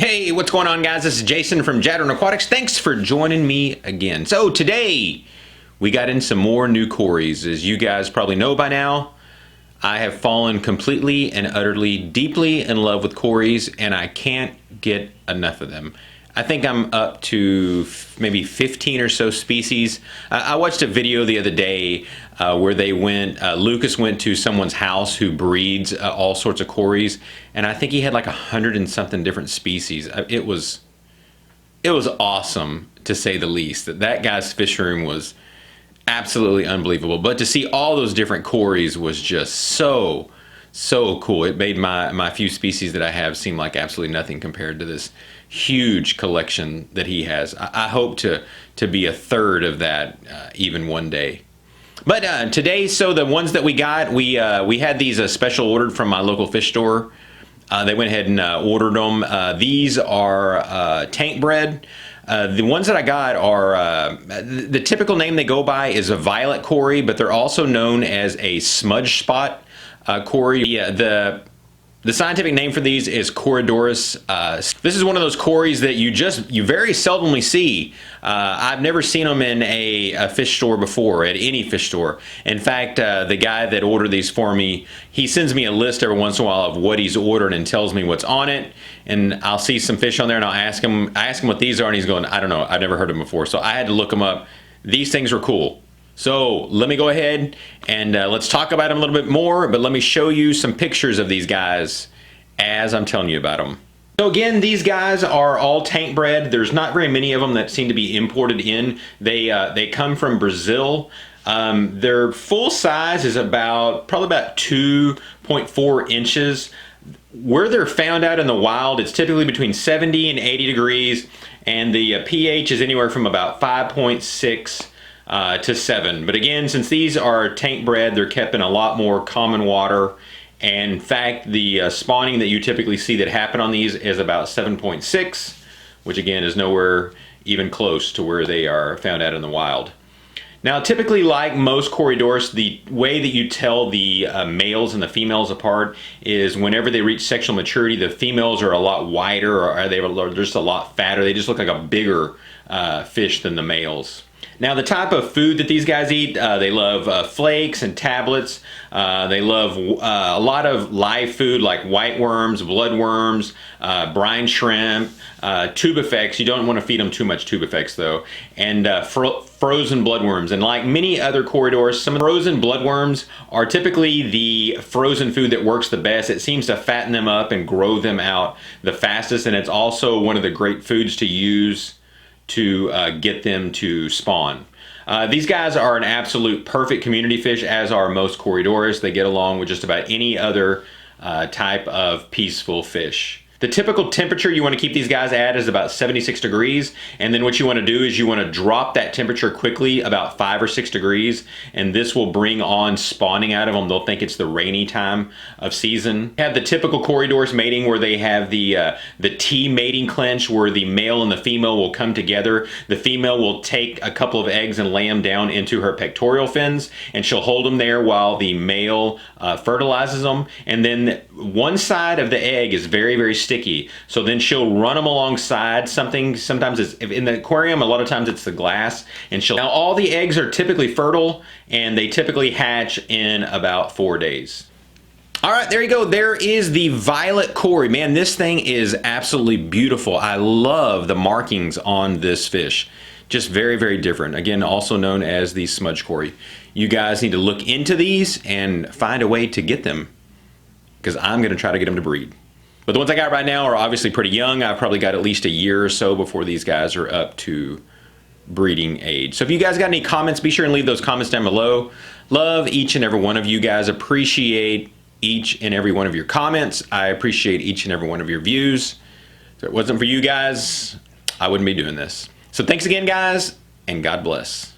Hey, what's going on, guys? This is Jason from Jadren Aquatics. Thanks for joining me again. So today we got in some more new Corys. As you guys probably know by now, I have fallen completely and utterly deeply in love with Corys, and I can't get enough of them. I think I'm up to maybe 15 or so species. I watched a video the other day where they went, Lucas went to someone's house who breeds all sorts of Corys, and I think he had like 100 and something different species. It was awesome, to say the least. That guy's fish room was absolutely unbelievable. But to see all those different Corys was just so cool. It made my few species that I have seem like absolutely nothing compared to this huge collection that he has. I hope to be a third of that even one day. But today, so the ones that we got, we had these special ordered from my local fish store. They went ahead and ordered them. These are tank bred. The ones that I got are, the typical name they go by is a Violet Cory, but they're also known as a Smudge Spot Cory. Yeah, the scientific name for these is Corydoras. This is one of those Corys that you very seldomly see. I've never seen them in a fish store before, at any fish store. In fact, the guy that ordered these for me, he sends me a list every once in a while of what he's ordered and tells me what's on it. And I'll see some fish on there and I ask him what these are, and he's going, I don't know, I've never heard of them before. So I had to look them up. These things are cool. So let me go ahead and let's talk about them a little bit more, but let me show you some pictures of these guys as I'm telling you about them. So again, these guys are all tank bred. There's not very many of them that seem to be imported in. They come from Brazil. Their full size is probably about 2.4 inches. Where they're found out in the wild, it's typically between 70 and 80 degrees, and the pH is anywhere from about 5.6 to 7. But again, since these are tank bred, they're kept in a lot more common water. And in fact, the spawning that you typically see that happen on these is about 7.6, which again is nowhere even close to where they are found out in the wild. Now, typically, like most Corydoras, the way that you tell the males and the females apart is whenever they reach sexual maturity, the females are a lot wider, or they're just a lot fatter. They just look like a bigger fish than the males. Now, the type of food that these guys eat, they love flakes and tablets. They love a lot of live food like white worms, bloodworms, brine shrimp, tubifex. You don't want to feed them too much tubifex though. And frozen bloodworms. And like many other Corydoras, some of the frozen bloodworms are typically the frozen food that works the best. It seems to fatten them up and grow them out the fastest. And it's also one of the great foods to use to get them to spawn. These guys are an absolute perfect community fish, as are most Corydoras. They get along with just about any other type of peaceful fish. The typical temperature you want to keep these guys at is about 76 degrees, and then what you want to do is you want to drop that temperature quickly about 5 or 6 degrees, and this will bring on spawning out of them. They'll think it's the rainy time of season. You have the typical Corydoras mating where they have the T mating clench, where the male and the female will come together. The female will take a couple of eggs and lay them down into her pectoral fins, and she'll hold them there while the male fertilizes them, and then one side of the egg is very sticky, so then she'll run them alongside something. Sometimes it's in the aquarium, a lot of times it's the glass, and now all the eggs are typically fertile, and they typically hatch in about 4 days. All right, there you go. There is the Violet Cory. Man, this thing is absolutely beautiful. I love the markings on this fish. Just very different. Again, also known as the Smudge Cory. You guys need to look into these and find a way to get them, because I'm going to try to get them to breed. But the ones I got right now are obviously pretty young. I've probably got at least a year or so before these guys are up to breeding age. So if you guys got any comments, be sure and leave those comments down below. Love each and every one of you guys. Appreciate each and every one of your comments. I appreciate each and every one of your views. If it wasn't for you guys, I wouldn't be doing this. So thanks again, guys, and God bless.